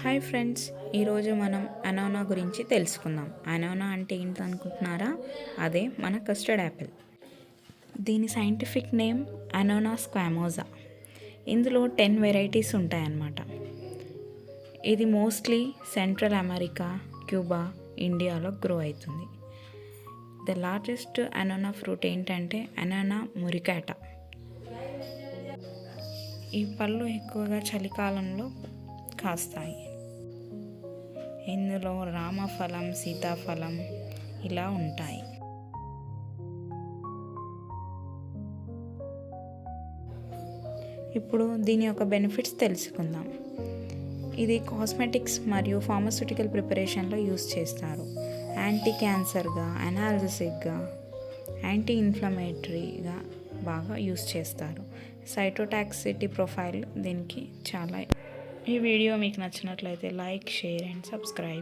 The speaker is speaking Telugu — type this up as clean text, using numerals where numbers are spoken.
హాయ్ ఫ్రెండ్స్, ఈరోజు మనం అనోనా గురించి తెలుసుకుందాం. అనోనా అంటే ఏంటి అనుకుంటున్నారా? అదే మన కస్టర్డ్ యాపిల్. దీని సైంటిఫిక్ నేమ్ అనోనా స్క్వామోజా. ఇందులో 10 వెరైటీస్ ఉంటాయన్నమాట. ఇది మోస్ట్లీ సెంట్రల్ అమెరికా, క్యూబా, ఇండియాలో గ్రో అవుతుంది. ద లార్జెస్ట్ అనోనా ఫ్రూట్ ఏంటంటే అనోనా మురికాటా. ఈ పళ్ళు ఎక్కువగా చలికాలంలో కాస్తాయి. ఇందులో రామఫలం, సీతాఫలం ఇలా ఉంటాయి. ఇప్పుడు దీని యొక్క బెనిఫిట్స్ తెలుసుకుందాం. ఇది కాస్మెటిక్స్ మరియు ఫార్మస్యూటికల్ ప్రిపరేషన్లో యూస్ చేస్తారు. యాంటీ క్యాన్సర్గా, అనాల్జెసిక్గా, యాంటీ ఇన్ఫ్లమేటరీగా బాగా యూస్ చేస్తారు. సైటోటాక్సిటీ ప్రొఫైల్ దీనికి చాలా. ఈ వీడియో మీకు నచ్చినట్లయితే లైక్, షేర్ అండ్ సబ్స్క్రైబ్.